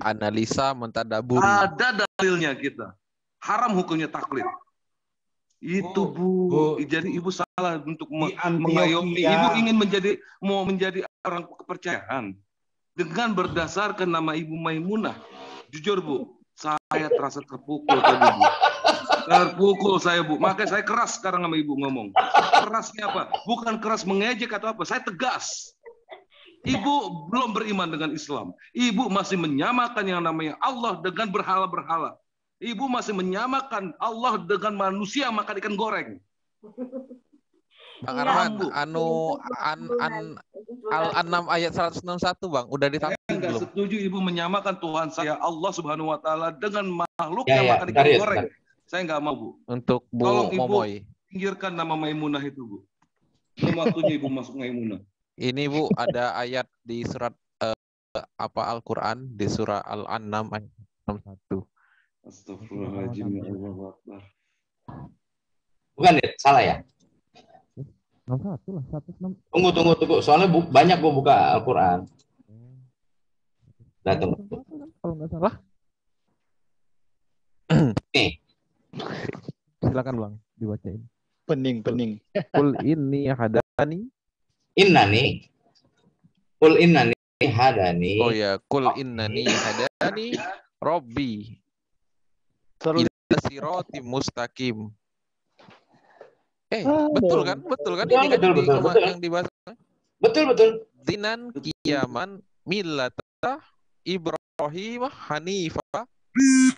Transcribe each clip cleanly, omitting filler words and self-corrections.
analisa, mentadaburi. Ada dalilnya kita. Haram hukumnya taklid. Itu Bu. Jadi Ibu salah untuk mengayomi. Ibu ingin mau menjadi orang kepercayaan dengan berdasarkan nama Ibu Maimunah. Jujur Bu, saya terasa terpukul tadi Bu. Terpukul saya Bu. Makanya saya keras sekarang sama Ibu ngomong. Kerasnya apa? Bukan keras mengejek atau apa. Saya tegas. Ibu belum beriman dengan Islam. Ibu masih menyamakan yang namanya Allah dengan berhala-berhala. Ibu masih menyamakan Allah dengan manusia makan ikan goreng. Bang Arman, Al-An'am ayat 161 Bang, udah ditampilkan belum? Saya nggak setuju Ibu menyamakan Tuhan saya Allah Subhanahu Wa Taala dengan makhluk yang makan ikan goreng. Saya nggak mau Bu. Untuk Bu Tolong Ibu Momoy. pinggirkan nama Maimunah itu Bu. Belum waktunya Ibu masuk Maimunah. Ini Bu ada ayat di surat Al-Quran di surah Al-An'am ayat 61. Astagfirullahaladzim, ya Allah Akbar. Bukan ya? Salah ya? 61 lah, 106. Tunggu. Soalnya banyak gue buka Al-Quran. Tunggu. Kalau nggak salah. Nih. Silakan Bang, dibacain. Pening. Kul inni hadani. Kul innani hadani. Oh ya, kul innani hadani Robbi ila sirati mustaqim. Betul kan? Ini kan yang dibahas. Betul. Dinan kiaman millata Ibrahim Hanifah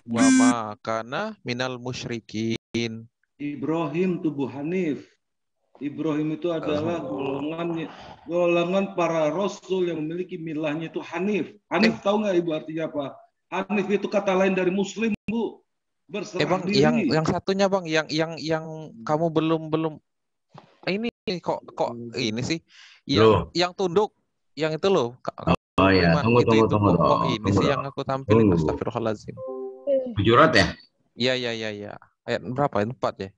wa ma kana minal musyrikin. Ibrahim tubuh Hanif. Ibrahim itu adalah golongan para rasul yang memiliki milahnya itu Hanif. Hanif tahu nggak Ibu artinya apa? Hanif itu kata lain dari Muslim Bu. Berserah Bang, diri. yang satunya Bang, yang kamu belum ini kok ini sih yang tunduk, yang itu loh. Oh iya, tunggu. Kok ini sih yang aku tampilin? Astagfirullahaladzim. Hujurat ya? Iya. Ayat berapa? 4 ya?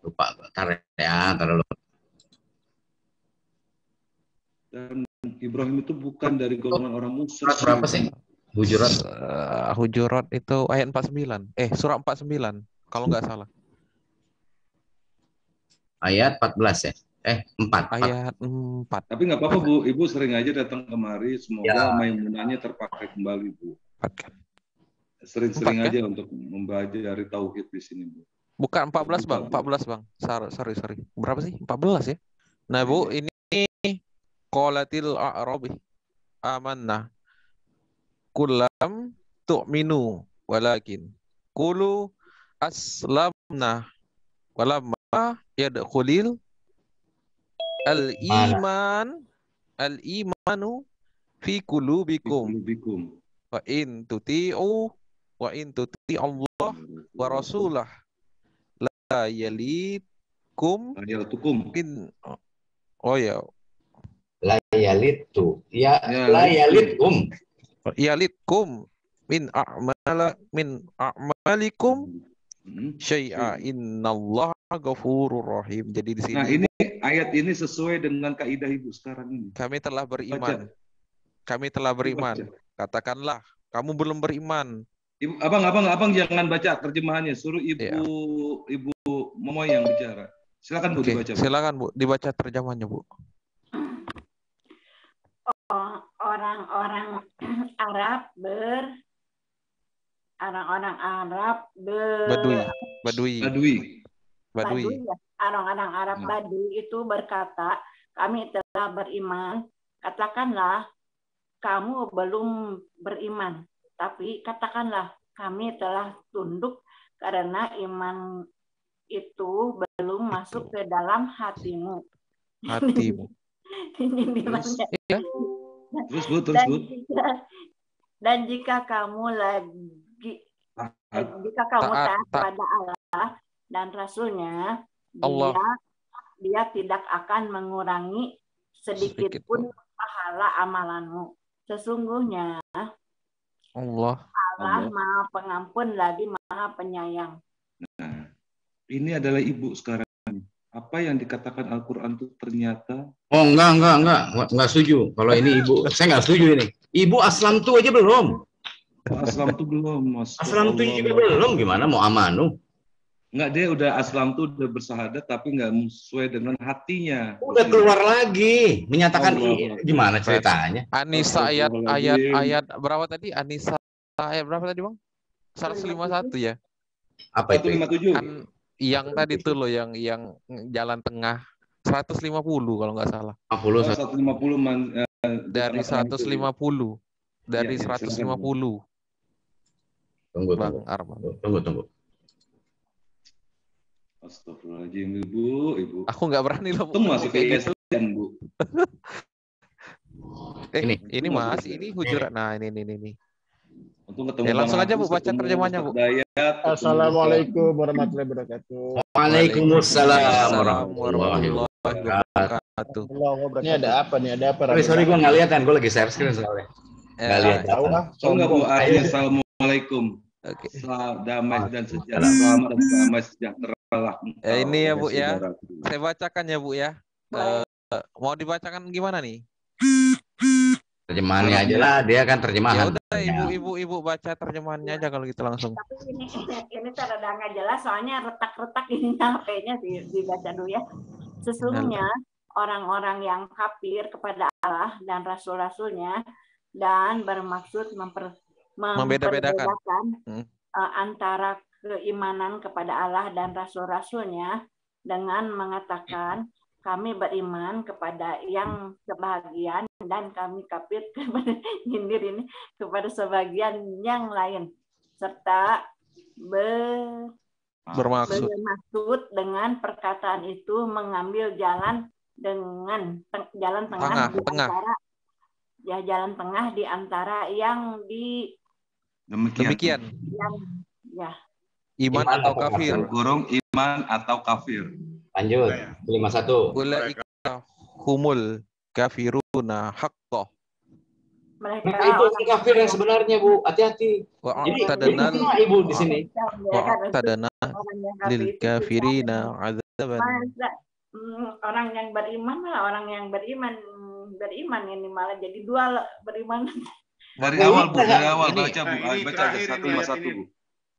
Lupa, taruh dulu. Dan Ibrahim itu bukan dari golongan orang musyrik. Berapa sih? Hujurat. Hujurat itu ayat 49. Surah 49 kalau nggak salah. Ayat 14 ya? 4. Ayat 4. Tapi nggak apa-apa Bu, Ibu sering aja datang kemari. Semoga Maimunahnya terpakai kembali Bu. Sering-sering aja untuk mempelajari tauhid di sini Bu. Bukan 14 Bang, 14 Bang. Sorry. Berapa sih? 14 ya. Nah Bu, ini qalatil a'rabi amanna kullam tu'minu walakin qulu aslamna walamma yadkhulil al-imanu fi qulubikum wa in tuti'u Allah wa rasulah la yalitkum min la yalitkum min a'malikum syai'a innallaha ghafurur rahim. Jadi di sini. Nah, ini ayat ini sesuai dengan kaidah Ibu sekarang ini. Kami telah beriman. Katakanlah, kamu belum beriman. Abang jangan baca terjemahannya. Suruh Ibu Momoy yang bicara. Silakan Bu dibaca. Silakan Bu, dibaca terjemahannya Bu. Orang-orang Arab Badui. Orang-orang Arab Badui itu berkata, kami telah beriman. Katakanlah, kamu belum beriman. Tapi katakanlah, kami telah tunduk karena iman itu belum masuk ke dalam hatimu. Ini bilangnya. Terus Bu. Dan jika kamu taat pada Allah dan Rasulnya, dia tidak akan mengurangi sedikit pun pahala amalanmu. Sesungguhnya Allah Maha Pengampun lagi Maha Penyayang. Nah, ini adalah Ibu sekarang. Apa yang dikatakan Al-Quran itu ternyata enggak setuju. Kalau ini Ibu, saya nggak setuju ini. Ibu aslam tuh aja belum. Aslam tuh belum, Mas. Aslam tuh juga belum, gimana mau amanu? Enggak, dia udah aslam tuh udah bersahadat tapi enggak sesuai dengan hatinya. Udah keluar lagi, menyatakan gimana ceritanya? Anisa ayat berapa tadi? Anisa ayat berapa tadi, Bang? 151 ya? Apa itu? 157. Kan yang tadi tuh loh yang jalan tengah 150 kalau nggak salah. 150 dari 150. Dari 150. Tunggu, Bang Arman. Tunggu. Astagfirullahaladzim, Ibu. Aku nggak berani loh. Itu masuk ke ISN, Bu. Ini Mas, ini hujurat. Nah, ini. Untuk ketemu langsung aja Bu baca terjemahannya, Bu. Assalamualaikum warahmatullahi wabarakatuh. Waalaikumsalam warahmatullahi wabarakatuh. Ini ada apa nih? Ada apa? Sorry, gue nggak lihat kan, gue lagi share screen soalnya. Nggak lihat. Oh nggak Bu, assalamualaikum. Oke. Damai dan sejahtera. Selamat dan damai sejahtera lah. Ini ya Bu ya. Saya bacakan ya Bu ya. Mau dibacakan gimana nih? Terjemahannya aja lah, dia kan Ya terjemahan. udah ibu baca terjemahannya aja kalau gitu langsung. Tapi ini cara nggak jelas soalnya retak-retak ininya HP-nya dibaca dulu ya. Sesungguhnya orang-orang yang kafir kepada Allah dan rasul-rasulnya dan bermaksud membeda-bedakan antara keimanan kepada Allah dan rasul-rasulnya dengan mengatakan kami beriman kepada yang sebahagian dan kami kafir kepada sebagian yang lain serta bermaksud dengan perkataan itu mengambil jalan jalan tengah di antara yang demikian. Ya. Iman atau kafir. Kurung iman atau kafir. Lanjut. 51. Ulaika humul kafiruna haqqo. Mereka itu kafir yang sebenarnya, Bu. Hati-hati. Jadi Ibu di sini. Wa'tadana lil kafirina azaban. Orang yang beriman lah, orang yang beriman ini malah jadi dua beriman. Dari awal Bu, baca Bu, baca aja 151 Bu.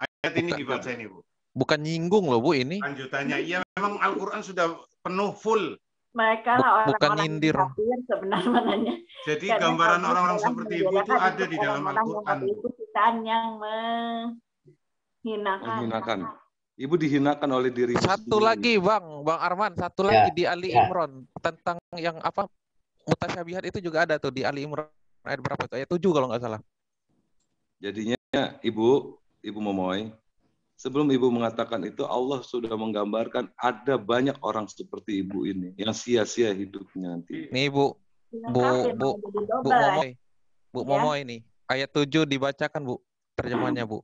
Ayat ini dibaca ini Bu. Bukan nyinggung loh Bu ini. Lanjutannya, iya memang Al-Quran sudah penuh full. Mereka lah orang-orang kafir sebenarnya. Jadi gambaran orang-orang seperti Ibu itu ada di dalam Al-Quran. Itu kitaan yang menghinakan. Ibu dihinakan oleh diri. Satu lagi Bang Arman, satu lagi di Ali Imran tentang yang apa mutasyabihat itu juga ada tuh di Ali Imran ayat berapa itu? Ayat 7 kalau nggak salah. Jadinya Ibu Momoy, sebelum Ibu mengatakan itu, Allah sudah menggambarkan ada banyak orang seperti Ibu ini yang sia-sia hidupnya nanti. Nih Bu Momoy ini ayat 7 dibacakan Bu terjemahannya Bu.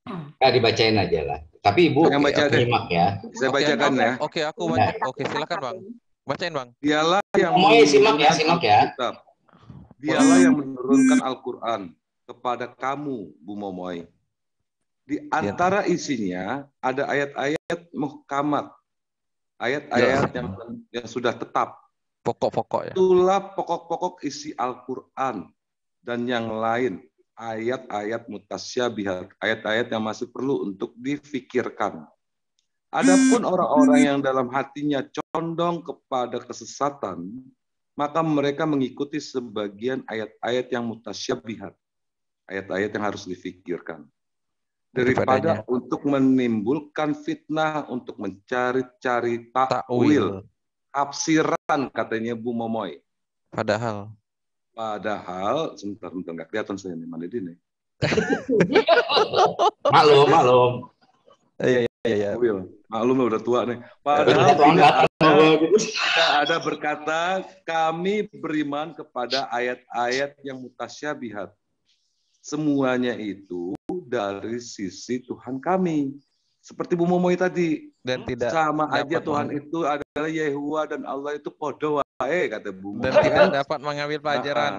Nah, dibacain aja lah. Tapi Ibu nyimak ya. Saya bacakan ya. Oke, aku baca. Oke, silakan Bang. Bacain Bang. Dialah yang simak ya. Dialah yang menurunkan Al-Quran kepada kamu, Bu Momoy. Di antara isinya ada ayat-ayat muhkamat, ayat-ayat yang sudah tetap. Pokok-pokok ya. Itulah pokok-pokok isi Al-Quran dan yang lain. Ayat-ayat mutasyabihat, ayat-ayat yang masih perlu untuk difikirkan. Adapun orang-orang yang dalam hatinya condong kepada kesesatan, maka mereka mengikuti sebagian ayat-ayat yang mutasyabihat, ayat-ayat yang harus difikirkan. Daripada untuk menimbulkan fitnah, untuk mencari-cari takwil, tafsiran katanya Bu Momoy. Padahal sebentar nggak kelihatan saya nih mana ini. Maklum. Iya. Maklum udah tua nih. Padahal tidak ada berkata kami beriman kepada ayat-ayat yang mutasyabihat. Semuanya itu dari sisi Tuhan kami. Seperti Bu Momoy tadi. Dan tidak sama aja Tuhan itu adalah Yehuwa dan Allah itu podo wae kata Bu Momoy. Dan tidak dapat mengambil pelajaran.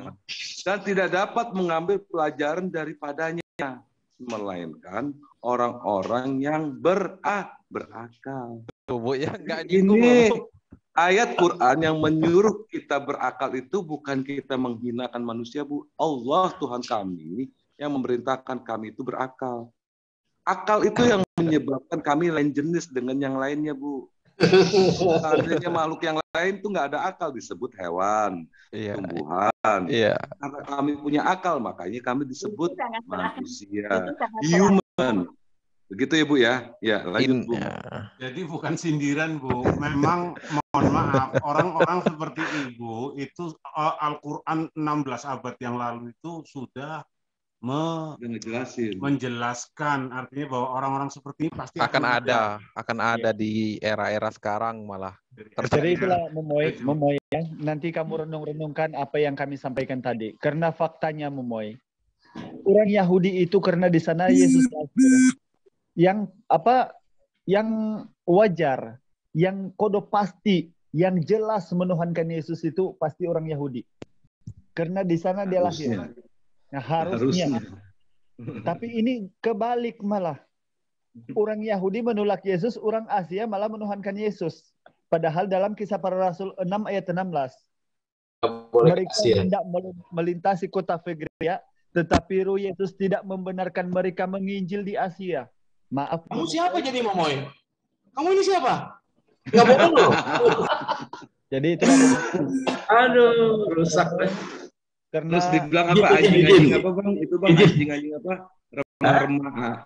Dan tidak dapat mengambil pelajaran daripadanya. Melainkan orang-orang yang berakal. Bu ya enggak ini ayat Quran yang menyuruh kita berakal itu bukan kita menghinakan manusia, Bu. Allah Tuhan kami yang memerintahkan kami itu berakal. Akal itu yang menyebabkan kami lain jenis dengan yang lainnya, Bu. Seandainya makhluk yang lain tuh nggak ada akal, disebut hewan, tumbuhan. Karena kami punya akal, makanya kami disebut manusia, human. Begitu ya, Bu ya? Ya, lanjut, Bu. Jadi bukan sindiran, Bu. Memang mohon maaf, orang-orang seperti Ibu itu Al-Qur'an 16 abad yang lalu itu sudah menjelaskan, artinya bahwa orang-orang seperti ini pasti akan ada di era-era sekarang malah. Jadi itulah Momoy ya. Nanti kamu renung-renungkan apa yang kami sampaikan tadi. Karena faktanya Momoy, orang Yahudi itu karena di sana Yesus yang wajar, yang kode pasti, yang jelas menuhankan Yesus itu pasti orang Yahudi. Karena di sana dia lahir. Nah, harusnya. Tapi ini kebalik malah. Orang Yahudi menolak Yesus, orang Asia malah menuhankan Yesus. Padahal dalam Kisah Para Rasul 6 ayat 16. Mereka hendak melintasi kota Fegrea, tetapi Roh Yesus tidak membenarkan mereka menginjil di Asia. Maaf. Kamu siapa jadi Momoy? Kamu ini siapa? Nggak bohong loh. Jadi itu. Aduh, rusak deh. Karena terus dibilang apa anjing apa Bang? Itu Bang anjing apa? Remah-remah.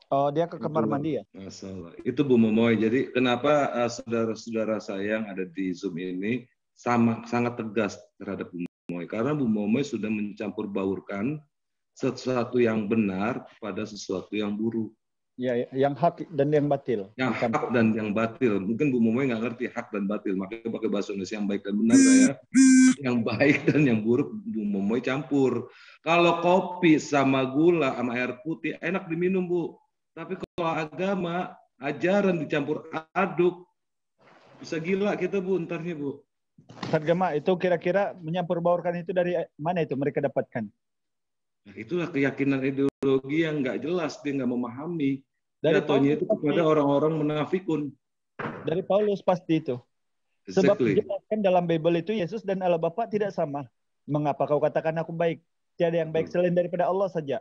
Oh, dia ke kamar mandi ya? Masalah. Itu Bu Momoy. Jadi kenapa saudara-saudara saya yang ada di Zoom ini sangat tegas terhadap Bu Momoy? Karena Bu Momoy sudah mencampur baurkan sesuatu yang benar pada sesuatu yang buruk. Ya, yang hak dan yang batil. Yang hak dan yang batil. Mungkin Bu Momoy nggak ngerti hak dan batil, makanya pakai bahasa Indonesia yang baik dan benar saya. Yang baik dan yang buruk Bu Momoy campur. Kalau kopi sama gula sama air putih enak diminum, Bu. Tapi kalau agama, ajaran dicampur aduk, bisa gila kita, Bu, entarnya, Bu. Agama itu kira-kira menyampur baurkan itu dari mana itu mereka dapatkan? Nah, itulah keyakinan ideologi yang nggak jelas, dia nggak memahami. Jatuhnya itu kepada orang-orang munafikun. Dari Paulus pasti itu. Sebab dijelaskan dalam Bible itu Yesus dan Allah Bapa tidak sama. Mengapa kau katakan aku baik? Tiada yang baik selain daripada Allah saja.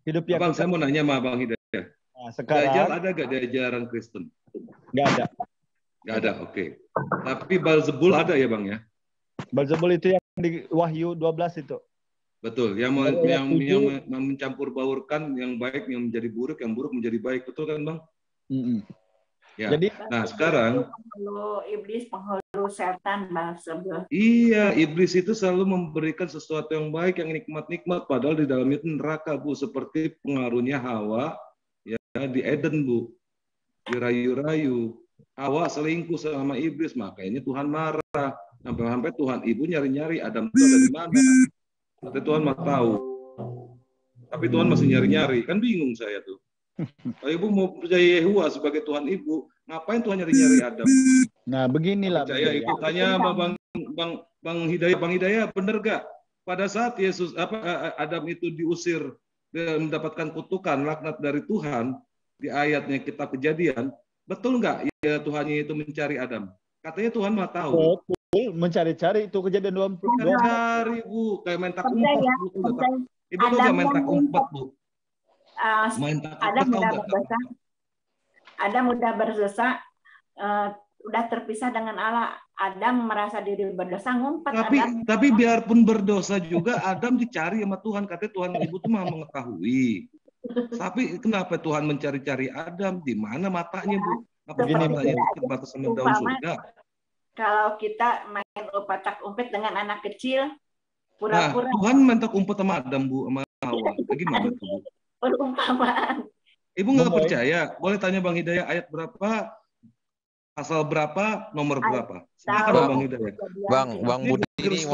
Hidup yang saya mau nanya sama Bang Hidayah. Nah, sekarang Dajjal ada nggak di ajaran Kristen? Nggak ada. Nggak ada, oke. Tapi Balzebul ada ya Bang ya? Balzebul itu yang di Wahyu 12 itu. Betul, yang mencampur baurkan yang baik yang menjadi buruk, yang buruk menjadi baik, betul kan Bang? Ya. Jadi, nah sekarang penghulu iblis, penghulu setan Bang sebelah. Iya, iblis itu selalu memberikan sesuatu yang baik, yang nikmat-nikmat, padahal di dalamnya itu neraka, Bu, seperti pengaruhnya Hawa ya di Eden, Bu, dirayu-rayu. Hawa selingkuh sama iblis, makanya Tuhan marah. Sampai Tuhan Ibu nyari-nyari Adam itu ada di mana. Tapi Tuhan mah tahu. Tapi Tuhan masih nyari-nyari. Kan bingung saya tuh. Kalau Ibu mau percaya Yehuwa sebagai Tuhan Ibu, ngapain Tuhan nyari-nyari Adam? Nah, beginilah. Percaya Ibu tanya sama Bang Hidayah. Bang Hidayah, benar gak? Pada saat Adam itu diusir, dia mendapatkan kutukan, laknat dari Tuhan, di ayatnya kitab Kejadian, betul nggak ya Tuhannya itu mencari Adam? Katanya Tuhan mah tahu. Mencari-cari itu Kejadian 20. Mencari, Bu, kayak main tak umpet. Ya, Ibu tuh gak main tak umpet, Bu. Adam udah berdosa, udah terpisah dengan Allah. Adam merasa diri berdosa, ngumpet. Tapi biarpun berdosa juga, Adam dicari sama Tuhan. Katanya Tuhan Ibu tuh mah mengetahui. Tapi kenapa Tuhan mencari-cari Adam? Di mana matanya, Bu? Apa matanya terbatas sama daun surga? Kalau kita main petak-umpet dengan anak kecil, pura-pura. Nah, Tuhan mentak umpet sama Adam, Bu, sama Hawa. Gimana tuh, Bu? Perumpamaan. Ibu nggak percaya? Boleh tanya Bang Hidayah ayat berapa, pasal berapa, nomor berapa? Silakan Bang Hidayah. Bang Budi ini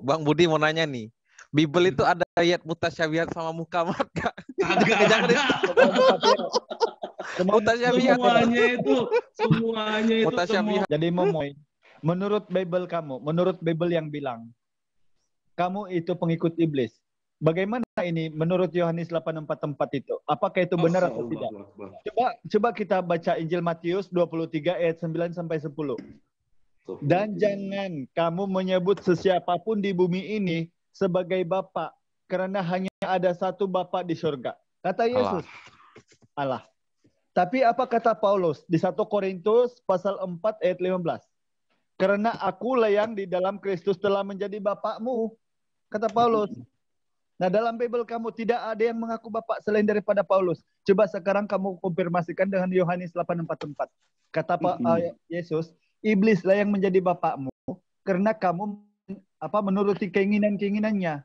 Bang Budi mau nanya nih. Bible itu ada ayat mutasyabihat sama muhkamat Kak? Ada. Semuanya itu mutasyabihat. Jadi Momoy, menurut Bible kamu, menurut Bible yang bilang kamu itu pengikut iblis. Bagaimana ini menurut Yohanes 8:44 itu? Apakah itu benar atau tidak? Coba kita baca Injil Matius 23 ayat 9 sampai 10. Dan jangan kamu menyebut sesiapapun di bumi ini sebagai Bapa Karena hanya ada satu Bapa di surga. Kata Yesus. Allah. Tapi apa kata Paulus di 1 Korintus pasal 4 ayat 15? Karena akulah yang di dalam Kristus telah menjadi bapakmu, kata Paulus. Nah, dalam Bible kamu tidak ada yang mengaku bapak selain daripada Paulus. Coba sekarang kamu konfirmasikan dengan Yohanes 8:44. Kata Pak Yesus, iblislah yang menjadi bapakmu karena kamu menuruti keinginan-keinginannya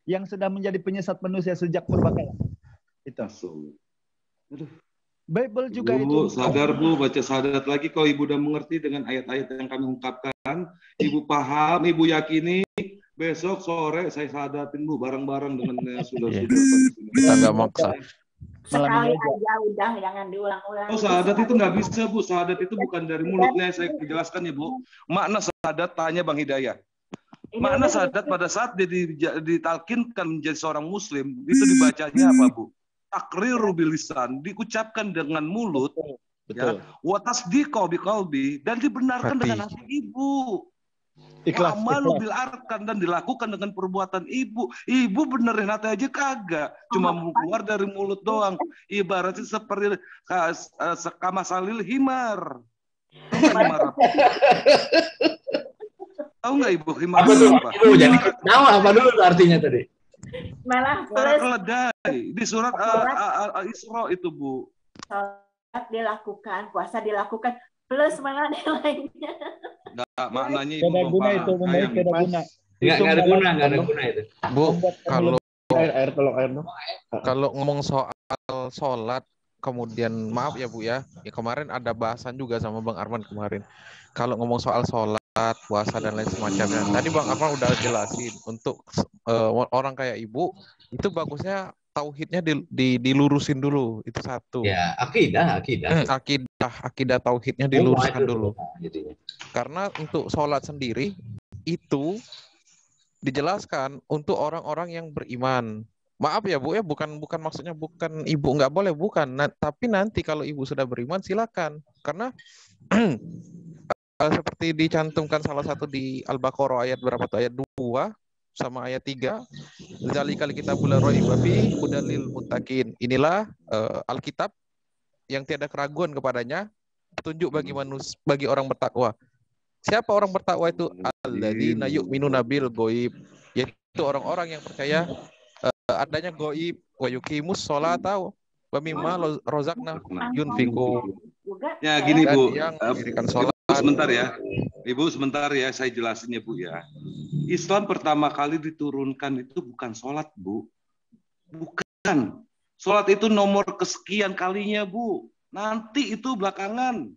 yang sedang menjadi penyesat manusia sejak purbakala. Itu. Aduh. Bible juga Bu, itu. sadar Bu, baca syahadat lagi kalau Ibu udah mengerti dengan ayat-ayat yang kami ungkapkan. Ibu paham, Ibu yakini, besok sore saya syahadatin Bu, bareng-bareng dengan saudara-saudara. Kita nggak maksa. Sekali aja udah, jangan diulang-ulang. Oh, syahadat itu nggak bisa Bu, syahadat itu bukan dari mulutnya, saya jelaskan ya Bu. Makna syahadat, tanya Bang Hidayat. Makna syahadat pada saat dia ditalkinkan menjadi seorang Muslim, itu dibacanya apa Bu? Takriru bilisan, diucapkan dengan mulut, ya, wa tasdiqo biqalbi, dan dibenarkan dengan hati Ibu. Ikhlas, Amalu bil arkan, dan dilakukan dengan perbuatan Ibu. Ibu benerin hati aja kagak, cuma keluar dari mulut doang. Ibaratnya seperti sekamasalil himar. Tahu nggak Ibu himar apa? Ibu jadi nama apa dulu artinya tadi? Malah suara keledai di surat Al-Isra itu Bu. Salat dilakukan, puasa dilakukan, plus mana nilainya? Nggak, maknanya Ibu guna itu, membaik tidak guna. Nggak ada guna itu. Bu, air. Kalau ngomong soal sholat, kemudian maaf ya Bu ya, kemarin ada bahasan juga sama Bang Arman kemarin. Kalau ngomong soal sholat, puasa dan lain semacamnya. Tadi Bang Arman udah jelasin untuk orang kayak Ibu itu bagusnya tauhidnya dilurusin dulu, itu satu. Ya, akidah. Akidah tauhidnya diluruskan dulu. Karena untuk sholat sendiri itu dijelaskan untuk orang-orang yang beriman. Maaf ya Bu ya, bukan maksudnya bukan Ibu nggak boleh, bukan. Tapi nanti kalau Ibu sudah beriman silakan. Karena seperti dicantumkan salah satu di Al-Baqarah ayat berapa tuh? Ayat 2 sama ayat 3. Zalikal kitabul la raiba fihi hudal lil muttaqin. Inilah Alkitab yang tiada keraguan kepadanya, petunjuk bagi orang bertakwa. Siapa orang bertakwa itu? Alladzina yu'minuna bil ghaib. Yaitu orang-orang yang percaya adanya ghaib, wa yuqimus sholata wa mimma razaqnahum yunfiqun. Ya gini Bu, yang mendirikan sholat. Sebentar ya, Ibu sebentar ya, saya jelasin ya Bu ya. Islam pertama kali diturunkan itu bukan sholat Bu, bukan. Sholat itu nomor kesekian kalinya Bu. Nanti itu belakangan.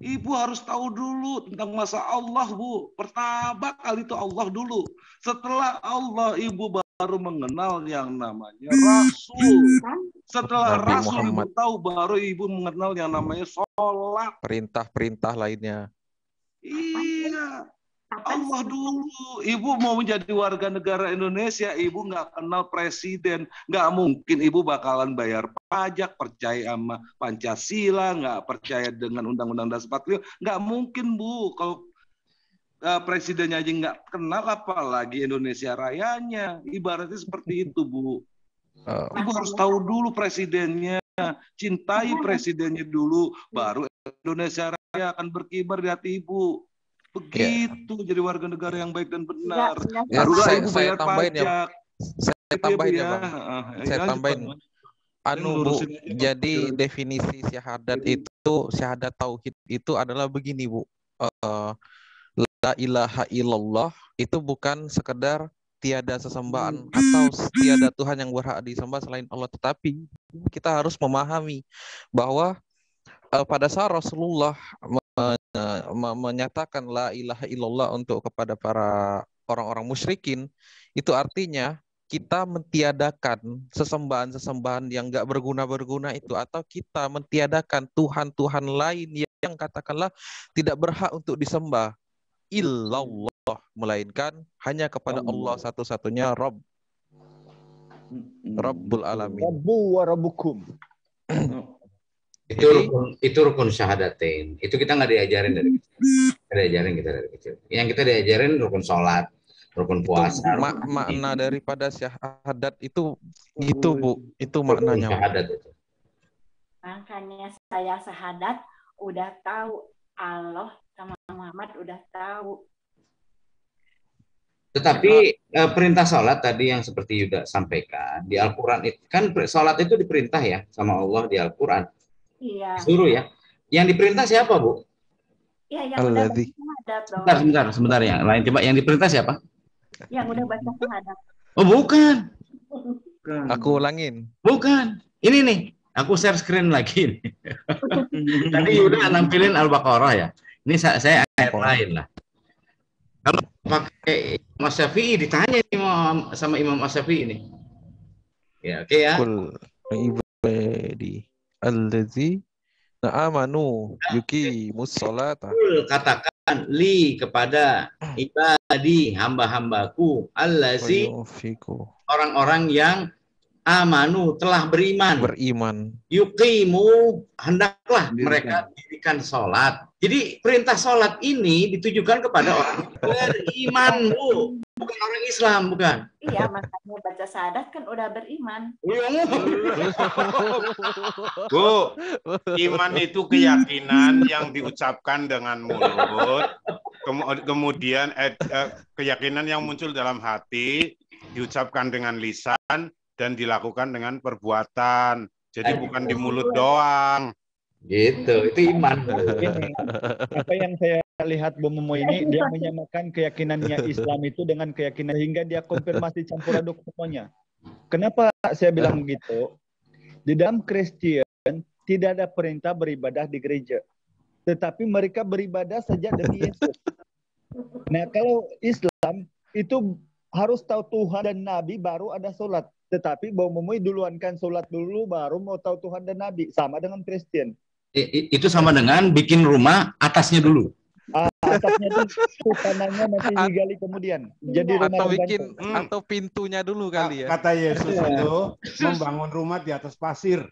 Ibu harus tahu dulu tentang masa Allah Bu. Pertama kali itu Allah dulu. Setelah Allah Ibu baru mengenal yang namanya Rasul. Setelah Nabi Rasul Muhammad. Ibu tahu, baru Ibu mengenal yang namanya sholat. Perintah-perintah lainnya. Iya. Allah dulu. Ibu mau menjadi warga negara Indonesia, Ibu nggak kenal presiden. Nggak mungkin Ibu bakalan bayar pajak, percaya sama Pancasila, nggak percaya dengan Undang-Undang Dasar 45. Nggak mungkin Bu. Kalau presidennya aja nggak kenal, apalagi Indonesia Rayanya. Ibaratnya seperti itu Bu. Ibu harus tahu dulu presidennya, cintai presidennya dulu, baru Indonesia Raya akan berkibar di hati Ibu. Begitu jadi warga negara yang baik dan benar. Barulah Ibu bayar pajak. Saya tambahin ya Bang. Saya Ya, tambahin. Bu, jadi definisi syahadat itu, syahadat tauhid itu adalah begini Bu. La ilaha illallah itu bukan sekedar tiada sesembahan atau tiada Tuhan yang berhak disembah selain Allah, tetapi kita harus memahami bahwa pada saat Rasulullah menyatakan la ilaha illallah untuk kepada para orang-orang musyrikin, itu artinya kita mentiadakan sesembahan-sesembahan yang enggak berguna-berguna itu, atau kita mentiadakan Tuhan-Tuhan lain yang katakanlah tidak berhak untuk disembah illallah, melainkan hanya kepada Allah satu-satunya Rabb, Rabbul Alamin. Rabbu wa rabbukum. Itu rukun syahadatain. Itu kita nggak diajarin dari kecil. Kita dari kecil. Yang kita diajarin rukun sholat, rukun puasa. Makna daripada syahadat itu Bu, itu maknanya. Syahadat itu. Makanya saya syahadat udah tahu Allah sama Muhammad udah tahu. Tetapi perintah sholat tadi yang seperti Yuda sampaikan di Al-Quran itu kan sholat itu diperintah ya sama Allah di Al-Quran. Iya. Disuruh ya. Yang diperintah siapa, Bu? Ya, yang udah baca syahadat. Sebentar yang lain coba. Yang diperintah siapa? Yang udah baca syahadat. Oh, bukan. Aku ulangin. Bukan. Ini nih. Aku share screen lagi. Tadi udah nampilin Al-Baqarah ya. Ini saya ayat lain lah. Kalau pakai Mas Syafi'i ditanya nih sama Imam Syafi'i ini. Ya, oke ya. Kul ibadi allazi amanu yuqimus sholata. Katakan li kepada ibadi hamba-hambaku allazi orang-orang yang amanu telah beriman. Yuqimu hendaklah mereka dirikan sholat. Jadi perintah sholat ini ditujukan kepada orang beriman, Bu. Bukan orang Islam, bukan. Iya, makanya baca syahadat kan udah beriman. Bu, iman itu keyakinan yang diucapkan dengan mulut, kemudian keyakinan yang muncul dalam hati, diucapkan dengan lisan, dan dilakukan dengan perbuatan. Jadi bukan di mulut doang. Gitu, itu iman. Apa yang saya lihat Bu Momo ini, dia menyamakan keyakinannya Islam itu dengan keyakinan, hingga dia konfirmasi campur aduk semuanya. Kenapa saya bilang begitu? Di dalam Kristen tidak ada perintah beribadah di gereja, tetapi mereka beribadah saja demi Yesus. Nah, kalau Islam itu harus tahu Tuhan dan Nabi baru ada sholat. Tetapi Bu Momo duluankan sholat dulu baru mau tahu Tuhan dan Nabi. Sama dengan Kristen. Itu sama dengan bikin rumah atasnya dulu. Atasnya dulu, tanahnya nanti digali kemudian. Jadi atau bikin atau pintunya dulu kali ya. Kata Yesus itu membangun rumah di atas pasir.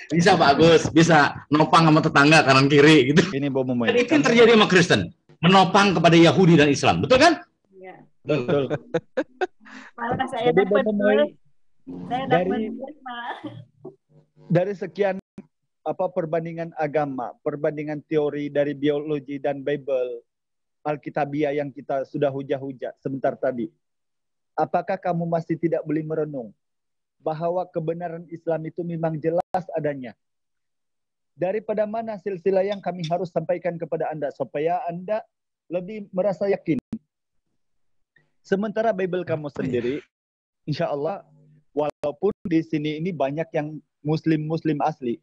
Bisa Pak Agus, bisa nopang sama tetangga kanan kiri gitu. Ini bom Dan itu yang terjadi sama Kristen, menopang kepada Yahudi dan Islam, betul kan? Iya. Betul. Malah saya dapat dari sekian perbandingan agama, perbandingan teori dari biologi dan Bible, Alkitabiah yang kita sudah hujah-hujah sebentar tadi. Apakah kamu masih tidak boleh merenung bahwa kebenaran Islam itu memang jelas adanya? Daripada mana silsilah yang kami harus sampaikan kepada Anda supaya Anda lebih merasa yakin. Sementara Bible kamu sendiri, insya Allah, walaupun di sini ini banyak yang Muslim asli,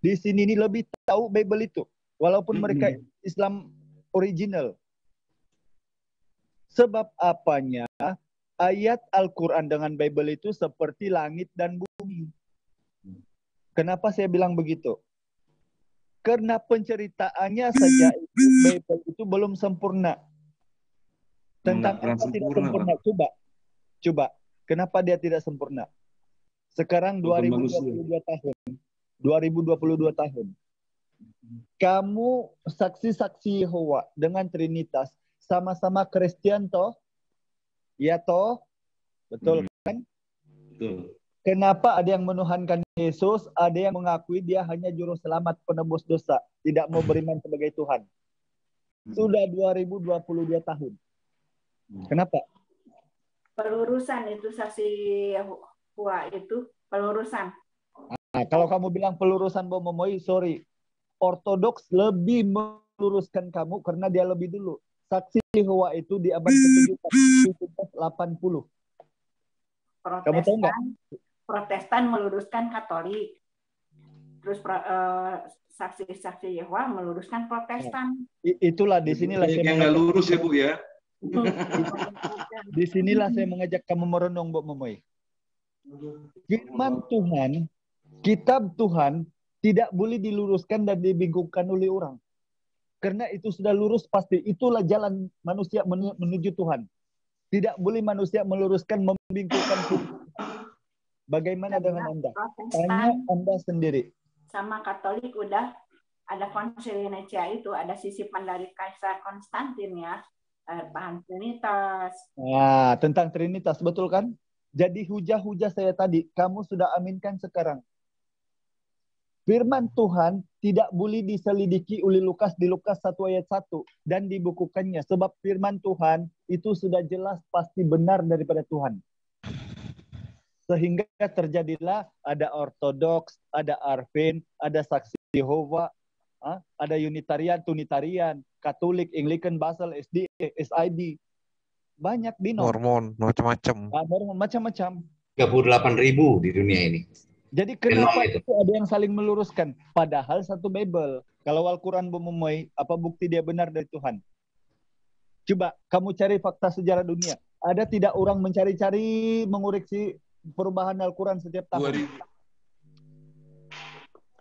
di sini ini lebih tahu Bible itu, walaupun mereka Islam original. Sebab apanya? Ayat Al-Quran dengan Bible itu seperti langit dan bumi. Kenapa saya bilang begitu? Karena penceritaannya saja itu Bible itu belum sempurna. Tentang apa tidak sempurna? Coba. Kenapa dia tidak sempurna? Sekarang 2022 tahun. 2022 tahun. Kamu saksi-saksi Yehova dengan Trinitas sama-sama Kristen toh? Ya toh? Betul kan? Betul. Kenapa ada yang menuhankan Yesus, ada yang mengakui dia hanya juru selamat penebus dosa, tidak mau beriman sebagai Tuhan. Sudah 2022 tahun. Kenapa? Pelurusan itu saksi Yehova itu pelurusan. Nah, kalau kamu bilang pelurusan Bom Momoi, sorry. Ortodoks lebih meluruskan kamu karena dia lebih dulu. Saksi Yehova itu di abad ke-1780. Kamu tahu nggak? Protestan meluruskan Katolik. Terus saksi-saksi Yehova meluruskan Protestan. Itulah di sinilah saya yang nggak lurus ya Bu ya. Di sinilah saya mengajak kamu merenung, Bu Momoy. Firman Tuhan, kitab Tuhan tidak boleh diluruskan dan dibingungkan oleh orang. Karena itu sudah lurus pasti. Itulah jalan manusia menuju Tuhan. Tidak boleh manusia meluruskan, membingungkan Tuhan. Bagaimana dengan Anda? Tanya Anda sendiri. Sama Katolik udah ada Konsili Nicea itu, ada sisipan dari Kaisar Konstantin ya. paham Trinitas. Nah, tentang Trinitas, betul kan? Jadi hujah-hujah saya tadi, kamu sudah aminkan sekarang. Firman Tuhan tidak boleh diselidiki oleh Lukas di Lukas 1 ayat 1 dan dibukukannya. Sebab firman Tuhan itu sudah jelas pasti benar daripada Tuhan. Sehingga terjadilah ada ortodoks, ada Arvin, ada saksi Yehova, ada Unitarian, Tunitarian, Katolik, Anglican, Basel, SD, SID. Banyak dino. Mormon, macam-macam. Macam-macam. 38.000 di dunia ini. Jadi kenapa itu ada yang saling meluruskan? Padahal satu Bible. Kalau Al-Quran memuai, apa bukti dia benar dari Tuhan? Coba kamu cari fakta sejarah dunia. Ada tidak orang mencari-cari, mengoreksi perubahan Al-Quran setiap tahun? 2000.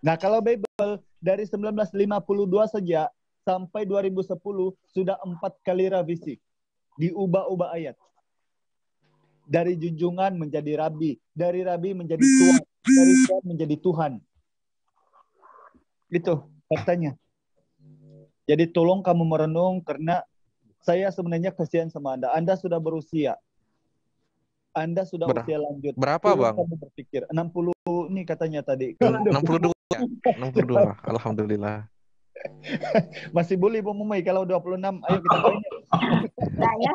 Nah, kalau Bible dari 1952 saja sampai 2010 sudah 4 kali revisi. Diubah-ubah ayat. Dari junjungan menjadi rabi, dari rabi menjadi tuan, dari tuan menjadi Tuhan. Itu faktanya. Jadi tolong kamu merenung, karena saya sebenarnya kasihan sama Anda. Anda sudah berusia. Anda sudah usia lanjut. Berapa, Bang? Kamu berpikir 60 ini katanya tadi. 62 ya? 62. Alhamdulillah. Masih boleh Bu Mumai kalau 26. Ayo kita tanya.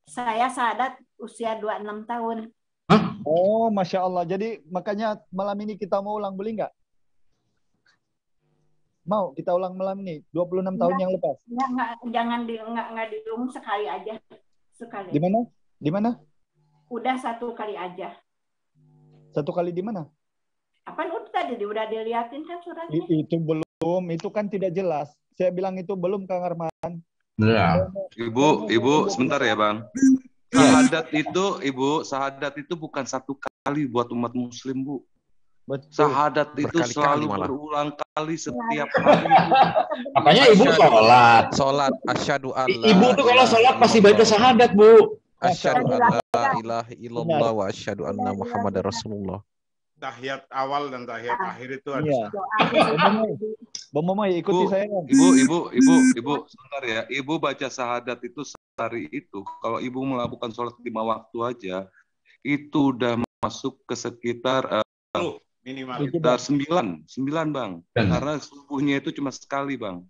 Saya sadat usia 26 tahun. Hah? Oh, Masya Allah. Jadi makanya malam ini kita mau ulang, boleh nggak? Mau kita ulang malam ini 26 tahun yang lepas. Jangan diumum sekali aja. Sekali. Di mana? Di mana? Udah 1 kali aja. 1 kali di mana? Apaan tadi udah dilihatin kan suratnya? Itu belum, itu kan tidak jelas. Saya bilang itu belum, Kang Arman. Ya. Ibu, sebentar ya, Bang. Sahadat itu bukan 1 kali buat umat Muslim, Bu. Betul. Sahadat itu selalu berulang kali setiap hari. Makanya Ibu sholat. Asyhadu an la Ibu tuh kalau sholat pasti baca sahadat, Bu. Asyhadu an la ilaha illallah wa asyhadu anna Muhammadar Rasulullah. Tahiyat awal dan tahiyat akhir itu ada. Iya. Bu Momai, ikuti saya. Ibu, sebentar ya. Ibu baca sahadat itu sehari itu. Kalau Ibu melakukan sholat 5 waktu aja, itu udah masuk ke sekitar minimal. Sekitar 9, Bang. Karena subuhnya itu cuma sekali, Bang.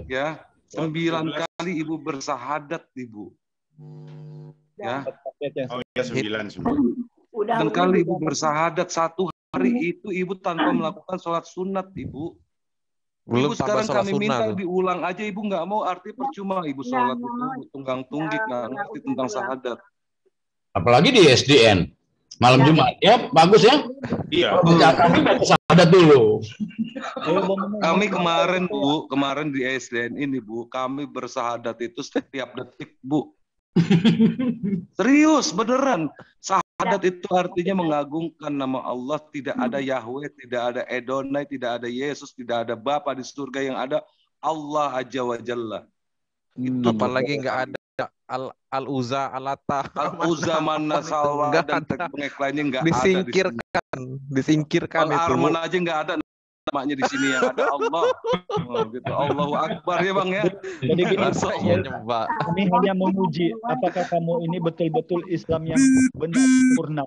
Ya, 9 kali Ibu bersahadat, Ibu. Ya. Oh iya, 9. Dan kali Ibu bersahadat 1 hari itu Ibu tanpa melakukan sholat sunat, Ibu. Belum Ibu sekarang kami minta sunat. diulang aja, Ibu nggak mau, arti percuma Ibu sholat itu tunggang-tunggik, nggak ngerti tentang sahadat. Apalagi di SDN. Malam Jumat. Ya, bagus ya? Iya. Kami baca sahadat dulu. Kami kemarin di SDN ini, Bu, kami bersahadat itu setiap detik, Bu. Serius, beneran. Sahadat itu artinya mengagungkan nama Allah. Tidak ada Yahweh, tidak ada Edonai, tidak ada Yesus, tidak ada Bapa di surga, yang ada Allah Azza wa Jalla. Itu apalagi nggak ada Al-Uzza, Al-Lata, Al-Uzza, Manna, Salwa, dan pengeklainnya nggak ada. Disingkirkan itu. Al-Arman aja nggak ada namanya di sini, yang ada Allah. Gitu. Allahu Akbar ya, Bang ya. Jadi kita nyembah. Kami hanya memuji apakah kamu ini betul-betul Islam yang benar, sempurna.